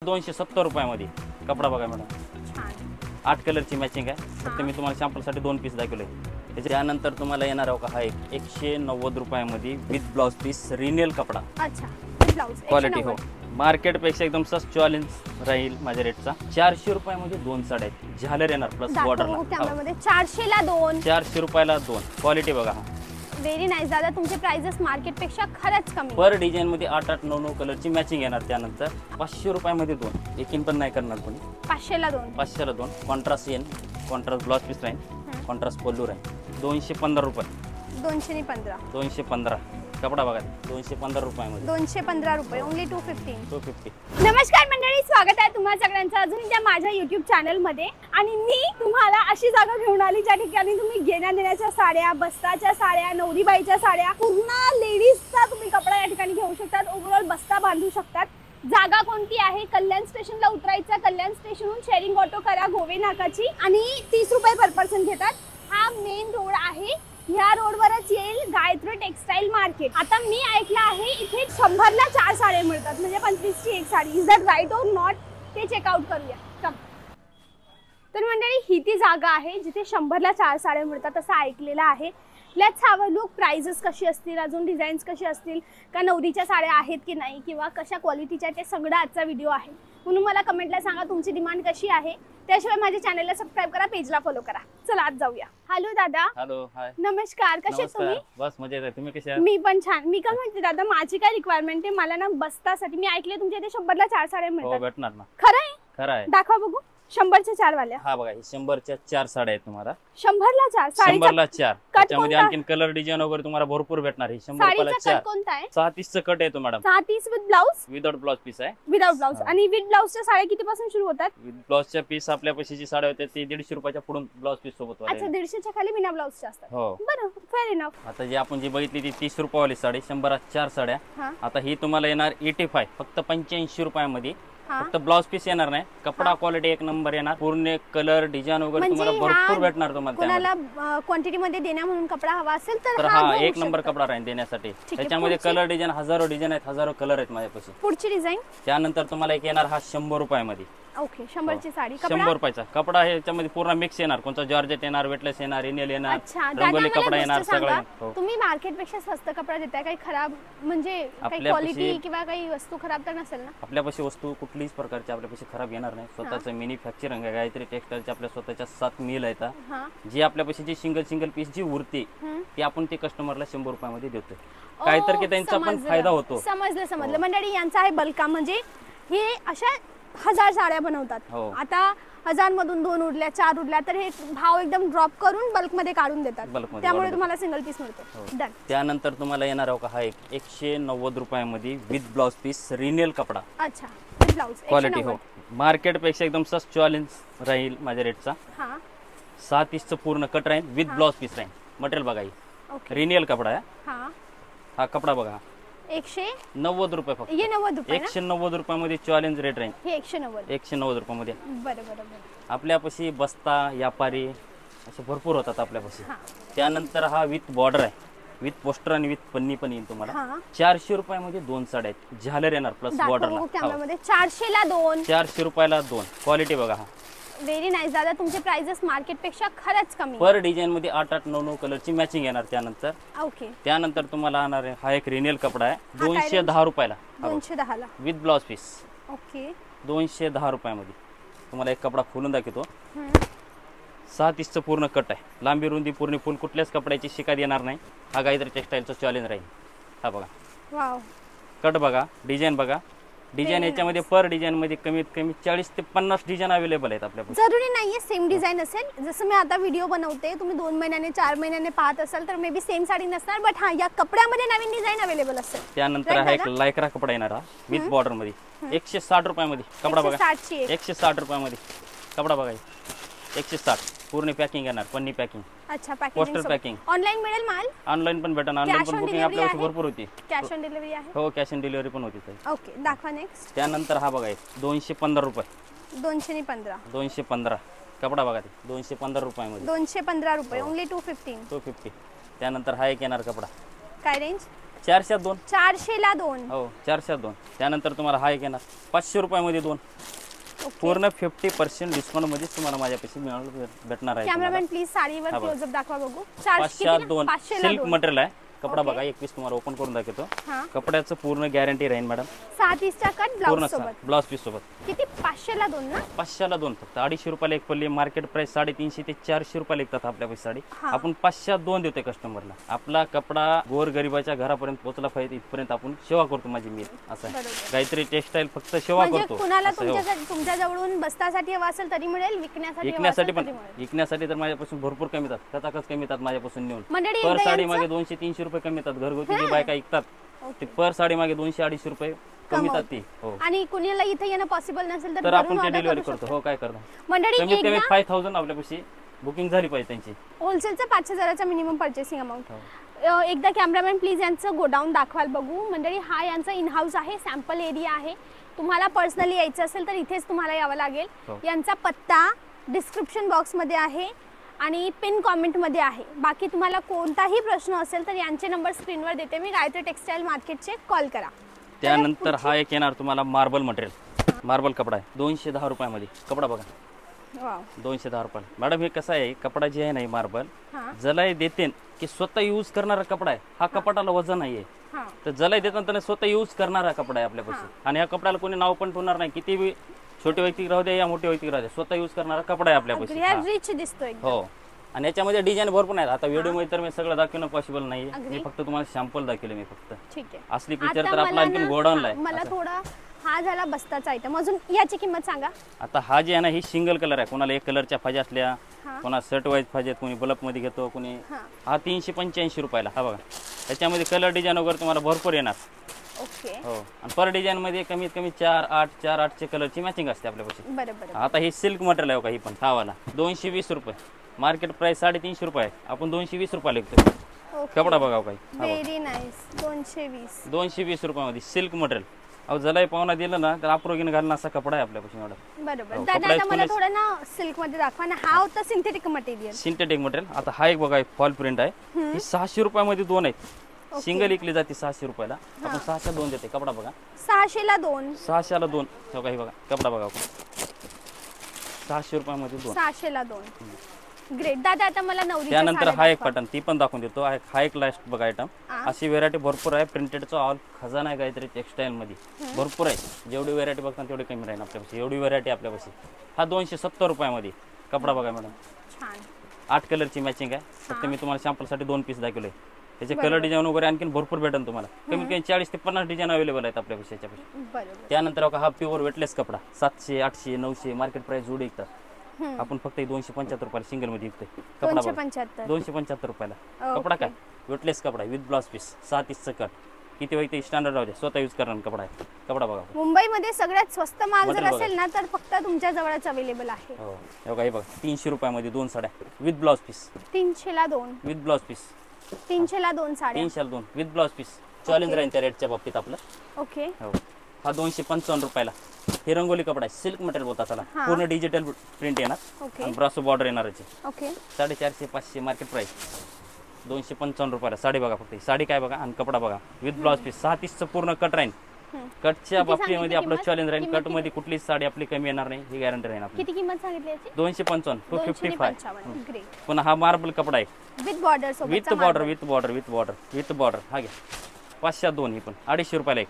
270 रुपयामध्ये कपडा बघा मॅडम, छान 8 कलरची मॅचिंग आहे. फक्त मी तुम्हाला सॅम्पलसाठी 2 पीस दाखवले. त्यानंतर तुम्हाला येणार आहे का हा 190 रुपयामध्ये विथ ब्लाउज पीस रिनेल कपडा. अच्छा, ब्लाउज क्वालिटी हो, मार्केटपेक्षा एकदम स्वस्त चॅलेंज राहील माझ्या रेटचा. 400 रुपयामध्ये 2 साड्या आहेत, झालर येणार प्लस बॉर्डरला. त्यामध्ये 400 ला 2, 400 रुपयाला 2. क्वालिटी बघा. व्हेरी नाईस दादा, तुमचे प्राइसेस मार्केटपेक्षा खरंच कमी. पर डिझाइन मध्ये 8-8, 9-9 कलरची मॅचिंग येणार. त्यानंतर 500 रुपयामध्ये 2, एकीन पण नाही करणार कोणी. 500 ला 2, 500 ला 2. कॉन्ट्रास्ट येईल, कॉन्ट्रास्ट ब्लाउज पीस राहील, कॉन्ट्रास्ट पल्लू राहील. 215 रुपये. 215. 215 कपडा बघा, 215 रुपयामध्ये. 215 रुपये, ओनली 250. 250. नमस्कार मंडळी, स्वागत आहे तुम्हा सगळ्यांचं अजून त्या माझ्या YouTube चॅनल मध्ये. आणि मी तुम्हाला अशी जागा घेऊन आली ज्या ठिकाणी तुम्ही घेण्या देण्याच्या साड्या, बस्ताच्या साड्या, नवरीबाईच्या साड्या, पूर्ण लेडीजचा तुम्ही कपडा या ठिकाणी घेऊ शकतात. ओव्हरऑल बस्ता बांधू शकतात. जागा कोणती आहे? कल्याण स्टेशनला उतरायचं, कल्याण स्टेशनहून शेअरिंग ऑटो करा गोवे नाकाची आणि 30 रुपये पर पर्सन घेतात. हा मेन रोड आहे, या रोडवरच येईल गायत्री टेक्सटाईल मार्केट. आता मी ऐकलं आहे इथे 100 ला 4 साड्या मिळतात, म्हणजे 25 ची एक साडी. इज दॅट राईट और नॉट? ते चेकआउट करूया. कम. तर मंडळी ही ती जागा आहे जिथे 100 ला 4 साड्या मिळतात असं ऐकलेलं आहे. Let's have a look. Prices कशी असतील, अजून डिझाईन्स कशी असतील, का नवरीच्या साड्या आहेत की नाही, किंवा कशा क्वालिटीच्या, ते सगळं आजचा व्हिडिओ आहे. म्हणून मला कमेंटला सांगा तुमची डिमांड कशी आहे. त्याशिवाय माझ्या चॅनलला सबस्क्राइब करा, पेजला फॉलो करा. चला आज जाऊया. हॅलो दादा. हॅलो, हाय, नमस्कार. कसे तुम्ही? बस मजेत आहे. तुम्ही कसे आहात? मी पण छान. मी काय म्हणते दादा, माझी काय रिक्वायरमेंट आहे, मला ना बस्तासाठी, मी ऐकले तुमच्या इथे 100 ला 4 साड्या हो, मिळतात. भेटणार ना. खरं आहे? खरं आहे. दाखवा बघू. 100 च्या 4 वाल्या. हा बघा, 100 च्या 4 साड्या आहेत तुम्हाला. 100 ला 4 100 ला 4. त्याच्यामध्ये कोणता? आणखीन कलर डिझाइन वगैरे तुम्हाला भरपूर भेटणार. 100 रुपयाला साडीचा 4. कट कोणता आहे? 36 चं कट येतो madam. 36 with blouse? Without blouse piece आहे. Without blouse. आणि विथ ब्लाउजच्या साड्या कितीपासून सुरू होतात? विथ ब्लाउजच्या पीस आपल्या पैशाची साड्या होते ते 150 रुपयाच्या पुढून ब्लाउज पीस सोबत वाले. अच्छा, 150 च्या खाली बिना ब्लाउजच्या असतात. हो, बरं, फेअर इनफ. आता जी आपण जी बघितली ती 30 रुपयावाली साडी, 100 ला 4 साड्या. हां आता ही तुम्हाला येणार 85, फक्त 85 रुपयामध्ये. हां, फक्त ब्लाउज पीस येणार नाही, कपडा क्वालिटी एक नंबर येणार. पूर्ण कलर डिझाइन वगैरे तुम्हाला भरपूर भेटणार तुम्हाला. कोणाला क्वांटिटी मध्ये देण्या म्हणून कपडा हवा असेल तर हा एक नंबर कपडा राहील देण्यासाठी. त्याच्यामध्ये कलर डिझाइन हजारो डिझाइन आहेत, हजारो कलर आहेत माझ्यापाशी. पुढची डिझाईन त्यानंतर तुम्हाला एक येणार हा 100 रुपयामध्ये. ओके, 100 ची साडी. 100 रुपयाचा कपडा आहे, त्याच्यामध्ये पूर्ण मिक्स येणार. कोणता जॉर्जेट येणार, वेटलेस येणार, रिनेल येणार, अच्छा, रंगोली कपडा येणार, सगळं. तुम्ही मार्केटपेक्षा स्वस्त कपडा देताय, काही खराब म्हणजे काही क्वालिटी किंवा काही वस्तू खराब तर नसेल ना? आपल्यापाशी वस्तू कुठलीच प्रकारची आपल्यापाशी खराब येणार नाही. स्वतःचं मॅन्युफॅक्चरिंग आहे, गायत्री टेक्सटाईलच्या आपल्या स्वतःच्या 7 मिल आहेत. जी आपल्यापाशी जी सिंगल पीस जी उरते ती आपण ते कस्टमरला 100 रुपयामध्ये देतो. काहीतरी की त्यांचा पण फायदा होतो. समजलं मंडळी, यांचा आहे बल्का. म्हणजे हे अशा 1000 साड्या बनवतात. आता 1000 मधून 2 उरल्या, 4 उरल्या, तर हे भाव एकदम ड्रॉप करून बल्क मध्ये काढून देतात. त्यामुळे तुम्हाला सिंगल पीस मिळतो. त्यानंतर तुम्हाला येणार आहे का हा 190 रुपयामध्ये विथ ब्लाउज पीस रिनेल कपडा. अच्छा, ब्लाउज क्वालिटी हो, मार्केटपेक्षा एकदम स्वस्त चॅलेंज राहील माझ्या रेटचा. 36 चं पूर्ण कट राहील, विथ ब्लाउज पीस राहील. मटेरियल बघा, रिनेल कपडा आहे. हा कपडा बघा, 190 रुपये फक्त. 190 रुपयामध्ये चॅलेंज रेट राहील. 190 रुपयामध्ये. आपल्यापाशी बस्ता व्यापारी असे भरपूर होतात आपल्यापाशी. त्यानंतर हा विथ बॉर्डर आहे, विथ पोस्टर आणि विथ पन्नी पण येईल तुम्हाला. 400 रुपयामध्ये 2 साड्या आहेत, झालर येणार प्लस बॉर्डरला. 400 ला 2. 400 रुपयाला 2. क्वालिटी बघा. हा व्हेरी नाईस दादा, तुमचे प्राइसेस मार्केटपेक्षा खरंच कमी. पर डिझाइन मध्ये 8-8, 9-9 कलरची मॅचिंग येणार. त्यानंतर ओके, त्यानंतर तुम्हाला येणार हा एक रिनेल कपडा आहे, 210 रुपयाला. 210 ला विथ ब्लाउज पीस. ओके, 210 रुपयामध्ये तुम्हाला एक कपडा खोलून दाखवतो. 36 चं पूर्ण कट आहे, लांबी रुंदी पूर्ण फुल, कुठल्याच कपड्याची शिकायत येणार नाही. हा गायत्री टेक्सटाईलचा चॅलेंज राहील. हा बघा, वाव, कट बघा, डिझाईन बघा. डिझाईन याच्यामध्ये पर डिझाईन मध्ये कमीत कमी 40 ते 50 डिझाईन अवेलेबल आहेत आपल्याकडे. जरुरी नाहीये सेम डिझाईन असेल. जसं मी आता व्हिडिओ बनवते, तुम्ही 2 महिन्याने 4 महिन्याने पाहत असाल तर मे बी सेम साडी नसणार, बट हा या कपड्यामध्ये नवीन डिझाईन अवेलेबल असेल. त्यानंतर हा एक लायक्रा कपडा येणार हा विथ बॉर्डर मध्ये. 160 रुपयामध्ये कपडा बघा. 160 रुपयामध्ये कपडा बघा. 160 पूर्ण पॅकिंग येणार, पन्नी पॅकिंग. अच्छा, पोस्टर पॅकिंग. ऑनलाइन मिळेल माल? ऑनलाइन पण भेटणार. ऑनलाइन पण बुकिंग आपल्याकडे भरपूर होती. कॅश ऑन डिलिव्हरी आहे? हो, कॅश ऑन डिलिव्हरी पण होती. ओके, दाखवा नेक्स्ट. त्यानंतर हा बघा 215 रुपये. 215. 215 कपडा बघा, 215 रुपयामध्ये. 215 रुपये, ओनली 250. 250. त्यानंतर हा एक येणार कपडा. काय रेंज? 400 2. 400 ला 2. हो 400 2. त्यानंतर तुम्हाला हा एक येणार 500 रुपयामध्ये 2. पूर्ण 50% डिस्काउंट मध्ये तुम्हाला माझ्यापाशी भेटणार आहे. कॅमेरामॅन प्लीज साडीवर क्लोजअप दाखवा बघू. 500 2 सिल्क मटेरियल आहे. कपडा बघा एक पीस तुम्हाला ओपन करून दाखवतो. कपड्याचं पूर्ण गॅरंटी राहील मॅडम. 7 पीसचा कट ब्लाउज सोबत. ब्लाउज पीस सोबत. किती 500 ला 2 ना? 500 ला 2 फक्त. 250 रुपयाला एक पडली. मार्केट प्राइस 350 ते 400 रुपयाला विकतात आपल्यापाशी साडी. आपण 500 2 देतोय कस्टमरला. आपला कपडा गोर गरिबाच्या घरापर्यंत पोहोचला पाहिजे इथपर्यंत आपण सेवा करतो. माझी मी असं गायत्री टेक्सटाईल फक्त सेवा करतो. कुणाला तुमच्या जवळून बस्तासाठी हवा असेल तरी मिळेल, विकण्यासाठी तर माझ्यापासून भरपूर कमी येतात. कचाकच कमी येतात माझ्यापासून नेऊन. पर साडी मागे 200-300 रुपये कमी येतात. घरगुती जी बायका विकतात ते पर साडी मागे 200-250 रुपये कमी येतात ती. हो आणि कुणाला इथे येणं पॉसिबल नसेल तर आपण ते डिलिव्हरी करतो. हो काय करतो मंडळी. कमीत कमी 5000 आपल्यापाशी बुकिंग झाली पाहिजे त्यांची. होलसेलचा 5000चा मिनिमम पर्चेसिंग अमाउंट. एकदा कॅमेरामॅन प्लीज यांचं गोडाऊन दाखवाल बघू. मंडळी हा यांचा इन हाऊस आहे, सॅम्पल एरिया आहे. तुम्हाला पर्सनली यायचं असेल तर इथेच तुम्हाला यावं लागेल. यांचा पत्ता डिस्क्रिप्शन बॉक्स मध्ये आहे आणि पिन कॉमेंट मध्ये आहे. बाकी तुम्हाला कोणताही प्रश्न असेल तर यांचे नंबर स्क्रीनवर देते मी. गायत्री टेक्सटाईल मार्केटचे कॉल करा. त्यानंतर हा एक येणार तुम्हाला मार्बल मटेरियल. मार्बल कपडा आहे 210 रुपयामध्ये. कपडा बघा 210 रुपये. मॅडम हे कसं आहे कपडा जे आहे ना मार्बल जलाई देते की स्वतः यूज करणारा कपडा आहे. हा कपाटाला वजन नाहीये. तर जलाई देताना स्वतः यूज करणारा कपडा आहे आपल्यापाशी. आणि या कपड्याला कोणी नाव पण ठेवणार नाही. किती छोटे व्यक्ती राहू द्या या मोठे व्यक्ती राहू द्या स्वतः यूज करणारा कपडा आहे आपल्यापाशी. रिच दिसतोय. हो आणि याच्यामध्ये डिझाईन भरपूर आहेत. आता व्हिडिओ मध्ये तर मी सगळं दाखवणं पॉसिबल नाही. मी फक्त तुम्हाला सॅम्पल दाखवले मी फक्त. ठीक आहे. असली पिक्चर तर आपला आणखी गोडाऊनला आहे. मला थोडा हा झाला बस्ताचा आयटम. अजून याची किंमत सांगा. आता हा जे आहे ना ही सिंगल कलर आहे. कोणाला एक कलरच्या फाज्या असल्या, कोणा शर्ट वाईज फाज्यात, कोणी बल्ब मध्ये घेतो, कोणी हा 385 रुपयाला. हा बघा त्याच्यामध्ये कलर डिझाईन वगैरे तुम्हाला भरपूर येणार. ओके. हो आणि पर डिझाईन मध्ये कमीत कमी 4-8 चे कलरची मॅचिंग असते आपल्यापाशी. बरोबर. आता हे सिल्क मटेरियल आहे का ही पण हा वाला 220 रुपये. मार्केट प्राइस 350 रुपये आहे. आपण 220 रुपयाला विकतो. कपडा बघा काही व्हेरी नाईस. 220 रुपयामध्ये सिल्क मटेरियल. अहो जलाई पाहुणा दिलं ना तर अप्रोगीन घालणं असा कपडा आहे आपल्यापाशी मॅडम. बरोबर. दादा मला थोडं ना सिल्क मध्ये दाखवा ना. हा होता सिंथेटिक मटेरियल. Synthetic material. आता हा एक बघा फॉल प्रिंट आहे. ही 600 रुपयामध्ये 2 आहेत. सिंगल इकली जाते 600 रुपयाला. आपण 600 2 देते. कपडा बघा 600 ला 2. 600 ला 2. हो काही बघा कपडा बघा 600 रुपयामध्ये 2. 600 ला 2. ग्रेट. दादा आता मला नवरीच्या त्यानंतर हा एक पॅटर्न ती पण दाखवून देतो. हा एक लास्ट बघा आयटम. अशी व्हेरायटी भरपूर आहे. प्रिंटेडचा ऑल खजाना आहे गायत्री टेक्सटाईल मध्ये भरपूर आहे. जेवढी व्हेरायटी बघता तेवढी कमी राहील आपल्यापाशी. एवढी व्हेरायटी आपल्यापाशी. हा 270 रुपयामध्ये. कपडा बघा मॅडम छान. 8 कलरची मॅचिंग आहे. फक्त मी तुम्हाला सॅम्पलसाठी 2 पीस दाखवले. त्याचे कलर डिझाईन वगैरे आणखी भरपूर भेटेल तुम्हाला. कमीत कमी 40 ते 50 डिझाईन अवेलेबल आहेत आपल्यापाशी याच्यापाशी. त्यानंतर हा प्युअर वेटलेस कपडा 700, 800, 900 मार्केट प्राइस जोडी विकतात. आपण फक्त 275 रुपयाला सिंगल मध्ये विकतोय. कपडा 275 रुपयाला. कपडा काय वेटलेस कपडा with blouse piece 6 inch cut. किती व्यक्ती स्टँडर्ड राहू द्या स्वतः यूज करणार कपडा आहे. कपडा बघा. मुंबईमध्ये सगळ्यात स्वस्त माल जर असेल ना तर फक्त तुमच्या जवळच अवेलेबल आहे. हो हे बघा 300 रुपयामध्ये 2 साड्या विथ ब्लाउज पीस. 300 ला 2 विथ ब्लाउज पीस. 300 ला 2 साड्या. 300 ला 2 विथ ब्लाउज पीस. चॅलेंज राहील त्या रेटच्या बाबतीत आपलं. ओके. हो हा 255 रुपयाला. हे रंगोली कपडा आहे. सिल्क मटेरियल बोलतात त्याला. पूर्ण डिजिटल प्रिंट येणार आणि ब्रासो बॉर्डर येणार याची. ओके. 450-500 market price. 255 रुपयाला साडी बघा फक्त. साडी काय बघा आणि कपडा बघा विथ ब्लाउज पीस. 6 इंच चं पूर्ण कट राहील. कटच्या बाबतीमध्ये आपलं चॅलेंज राहील. कट मध्ये कुठलीच साडी आपली कमी येणार नाही ही गॅरंटी राहील आपली. किती किंमत सांगितली याची? 255 टू 55. ग्रेट. पुन्हा हा मार्बल कपडा आहे विथ बॉर्डर सोबत. विथ बॉर्डर हा घ्या 500 2. ही पण 250 रुपयाला एक.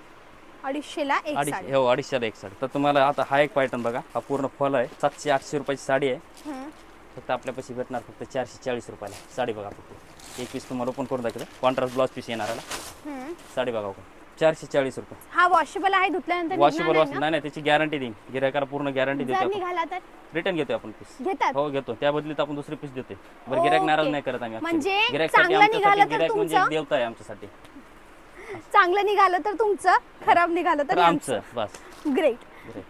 250 ला एक साडी. हो 250 ला एक साडी. तर तुम्हाला आता हा एक पॅटर्न बघा. हा पूर्ण फॉल आहे. 700-800 रुपयाची साडी आहे. फक्त आपल्यापाशी भेटणार फक्त 440 रुपयाला. साडी बघा फक्त. एक पीस तुम्हाला ओपन करून दाखवतो. कॉन्ट्रास्ट ब्लाउज पीस येणार साडी बघा 440 रुपये. हा वॉशेबल आहे. धुतल्यानंतर वॉशेबल नाही त्याची गॅरंटी देईन. गिरायकाला पूर्ण गॅरंटी देतो. निघाला तर रिटर्न घेतो आपण पीस. घेतात. हो घेतो. त्या बदलीत आपण दुसरी पीस देतोय. बरं गिरायक नाराज नाही करत आम्ही. म्हणजे गिरायक म्हणजे देवता आहे आमच्यासाठी. चांगलं निघालं तर तुमचं, खराब निघालं तर आमचं. बस ग्रेट.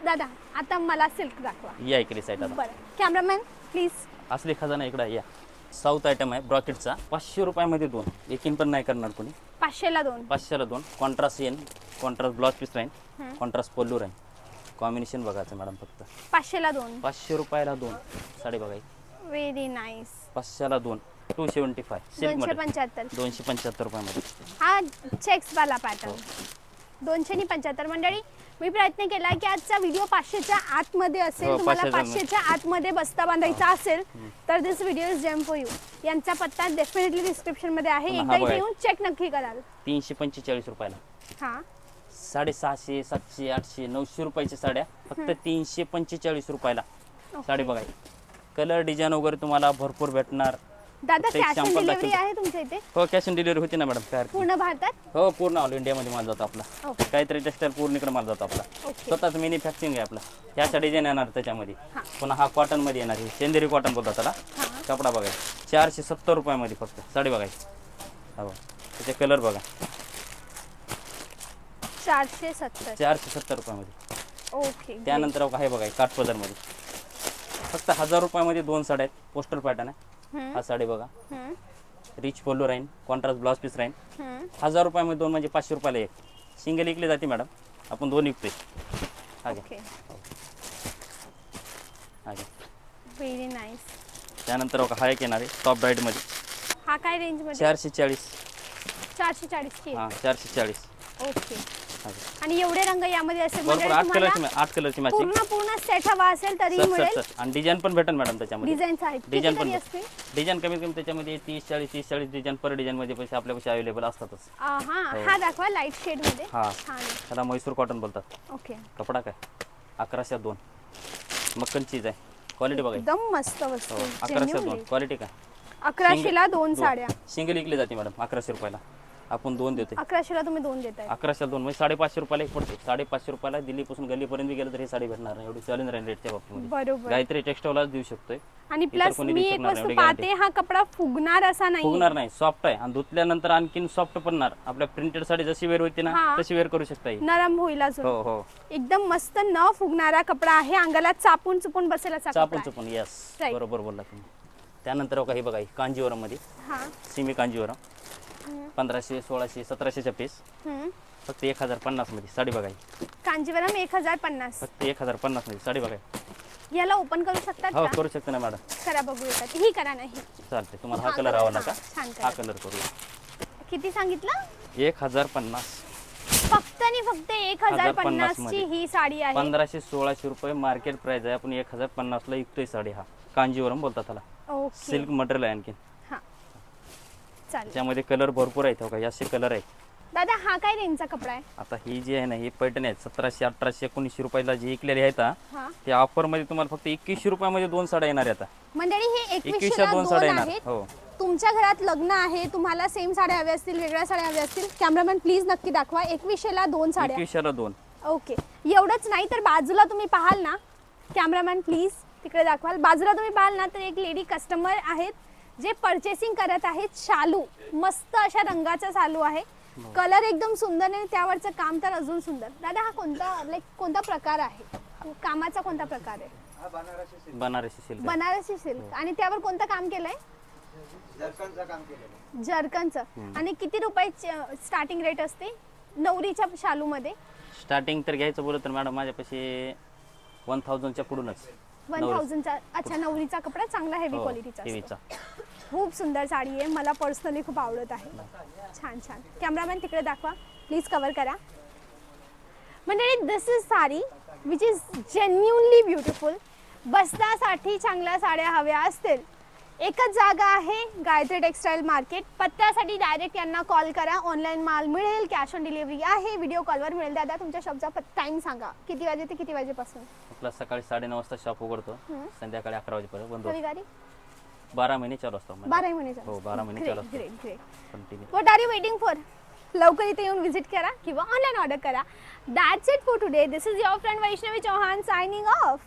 दादा आता मला सिल्क दाखवा. या इकडे साईड. बरं कॅमेरामॅन प्लीज. असली खजाना इकडे या. साऊथ आयटम आहे ब्रॉकेटचा. 500 रुपयामध्ये 2. एकीन पण नाही करणार कोणी. 500 ला 2. 500 ला 2. कॉन्ट्रास्ट येईन. कॉन्ट्रास्ट ब्लाउज पीस राहील. कॉन्ट्रास्ट पल्लू राहील. कॉम्बिनेशन बघायचं मॅडम फक्त. 500 ला 2. 500 रुपयाला 2 साडी बघाय. Very nice. 500 ला 2. 275 सिल्क मटेरियल 275. 275 रुपयामध्ये. हा चेक्स वाला पॅटर्न 275. मंडळी मी प्रयत्न केला की आजचा व्हिडिओ 500च्या आतमध्ये असेल. हो, तुम्हाला 500च्या 500च्या आतमध्ये बस्ता बांधायचा असेल तर this video is gem for you. यांचा पत्ता डेफिनेटली डिस्क्रिप्शन मध्ये आहे. पुन्हा एकदा हा इथे बघा. येऊन चेक नक्की कराल. 345 रुपयाला. हा 650, 700, 800, 900 रुपयाच्या साड्या फक्त 345 रुपयाला. साडी बघा, कलर डिझाईन वगैरे तुम्हाला भरपूर भेटणार. दादा एक कॅश ऑन sample डिलिव्हरी दाखवतो. आहे तुमच्या इथे हो, कॅश ऑन डिलिव्हरी होती ना मॅडम. काय हरकत पूर्ण भारतात? नाही. हो, पूर्ण ऑल इंडियामध्ये माल जातो आपला. ओके. काहीतरी टेक्सटाईल पूर्ण इकडे माल जातो आपला. ओके. स्वतःच मॅन्युफॅक्चरिंग आहे आपला. ह्या डिझाईन येणार त्याच्यामध्ये. हा. पुन्हा हा कॉटन मध्ये येणार आहे, चंदेरी कॉटन बोलतात त्याला. हा. कपडा बघा 470 रुपयामध्ये फक्त. साडी बघायची हो, त्याचे कलर बघा 470. 470 रुपयामध्ये. ओके. त्यानंतर आहे बघा काठपदर मध्ये फक्त 1000 रुपयामध्ये 2 साड्या आहेत. पोस्टर पॅटर्न आहे. हा साडी बघा, रिच पल्लू राहीन, कॉन्ट्रास्ट ब्लाउज पीस राहीन. 1000 रुपयामध्ये 2 म्हणजे 500 रुपयाला एक. सिंगल इकली जाते मॅडम, आपण 2 विकतोय. ओके. Very nice. त्यानंतर हा एक येणार आहे टॉप ब्राईड मध्ये. हा काय रेंज मध्ये? 440. 440 ची. हा 440. ओके. आणि एवढे रंग यामध्ये असेल बरोबर. 8 कलरची मॅचिंग. पूर्ण सेट हवा असेल तरी मिळेल. आणि डिझाईन पण भेटेल मॅडम त्याच्यामध्ये. डिझाईन्स आहेत. डिझाईन पण किती असतील? डिझाईन कमीत कमी त्याच्यामध्ये 30-40 डिझाईन पर डिझाईन मध्ये पैसे आपल्यापाशी अवेलेबल असतातच. हा दाखवा लाईट शेड मध्ये. हा, छान आहे. त्याला म्हैसूर कॉटन बोलतात. ओके. कपडा काय 1102 मक्कन चीज आहे. क्वालिटी बघा एकदम मस्त वस्तू. 1102 क्वालिटी काय. 1100 ला 2 साड्या. सिंगल विकली जाते मॅडम 1100 रुपयाला. आपण 2 देतोय. 1100 ला तुम्ही 2 देताय. 1100 2 म्हणजे 550 रुपयाला एक पडते. 550 रुपयाला दिल्लीपासून गल्लीपर्यंत गेलं तर ही साडी भेटणार नाही. एवढी चॅलेंज राहील रेटच्या बाबतीमध्ये. बरोबर. गायत्री टेक्सटाईललाच देऊ शकतोय. आणि प्लस मी एक वस्तू पाहते, हा कपडा फुगणार असा नाही. फुगणार नाही, सॉफ्ट आहे. आणि धुतल्यानंतर आणखीन सॉफ्ट पडणार. आपल्या प्रिंटेड साडी जशी वेअर होती ना तशी वेअर करू शकता. नरम होईल अजून. हो हो. एकदम मस्त न फुगणारा कपडा आहे. अंगाला चापून चुपून बसेल असा कपडा. चापून चुपून. यस, बरोबर बोलला तुम्ही. त्यानंतर काही बघा कांजीवरम मध्ये. सिमी कांजीवरम 1500, 1600, 1700च्या पीस फक्त 1050 मध्ये. साडी बघायची कांजीवरम 1050. फक्त 1050 मध्ये साडी बघायची. याला ओपन करू शकतात हो, का? करू शकता ना मॅडम. करा बघूया. ही करा नाही चालते. तुम्हाला हा कलर आवडला का? छान हा कलर. कलर करूया. किती सांगितलं? 1050. फक्त आणि फक्त 1050 ची ही साडी आहे. 1500-1600 रुपये मार्केट प्राइस आहे. आपण 1050 ला विकतोय साडी. हा कांजीवरम बोलतात त्याला. ओके. सिल्क मटेरियल आहे. आणखी चालेल. त्यामध्ये कलर भरपूर आहेत. हो का, असे कलर आहेत. दादा हा काय रेंजचा कपडा आहे? आता ही जी आहे ना ही पैठणी आहे 1700, 1800, 1900 रुपयाला जी विकलेली आहेत ते ऑफर मध्ये तुम्हाला फक्त 2100 रुपयामध्ये 2 साड्या येणार आहेत. मंडळी हे 2100 ला 2 साड्या येणार. हो. तुमच्या घरात लग्न आहे, तुम्हाला सेम साड्या हव्या असतील, वेगळ्या साड्या हव्या असतील, कॅमेरामॅन प्लीज नक्की दाखवा. 2100 ला 2 साड्या. 2100 ला 2. ओके. एवढंच नाही तर बाजूला तुम्ही पाहाल ना, कॅमेरामॅन प्लीज तिकडे दाखवाल. बाजूला तुम्ही पाहाल ना तर एक लेडी कस्टमर आहेत जे परचेसिंग करत आहेत. शालू मस्त अशा रंगाचा शालू आहे. कलर एकदम सुंदर आहे. त्यावरचं काम तर अजून सुंदर. दादा हा कोणता प्रकार आहे? कामाचा कोणता प्रकार आहे? बनारसी सिल्क. बनारसी सिल्क. आणि त्यावर कोणतं काम केलंय? जर्कनचं. आणि किती रुपये स्टार्टिंग रेट असते नवरीच्या शालू मध्ये? स्टार्टिंग तर घ्यायचं बोलत तर मॅडम माझ्यापाशी 1000च्या पुढूनच. 1000चा. अच्छा, नवरीचा कपडा चांगला हेवी क्वालिटीचा. खूप सुंदर साडी आहे. मला पर्सनली खूप आवडत आहे. छान छान. कॅमेरामॅन तिकडे दाखवा प्लीज, कव्हर करा. म्हणजे this is sari which is genuinely beautiful. बस्तासाठी चांगल्या साड्या हव्या असतील एकच जागा आहे, गायत्री टेक्सटाईल मार्केट. पत्त्यासाठी डायरेक्ट यांना कॉल करा. ऑनलाईन माल मिळेल, कॅश ऑन डिलिव्हरी आहे, व्हिडिओ कॉलवर मिळेल. दादा तुमच्या शॉपचा टाइम सांगा, किती वाजे ते किती वाजेपासून? आपला सकाळी 9:30 वाजता शॉप उघडतो, संध्याकाळी 11 वाजेपर्यंत बंद होतो. 12 महिने चालू असतो. 12 महिने चालू. हो, 12 महिने चालू असतो. Great great. What are you waiting for? लवकर इथे येऊन विजिट करा किंवा ऑनलाईन ऑर्डर करा. That's it for today. This is your friend Vaishnavi Chauhan signing of.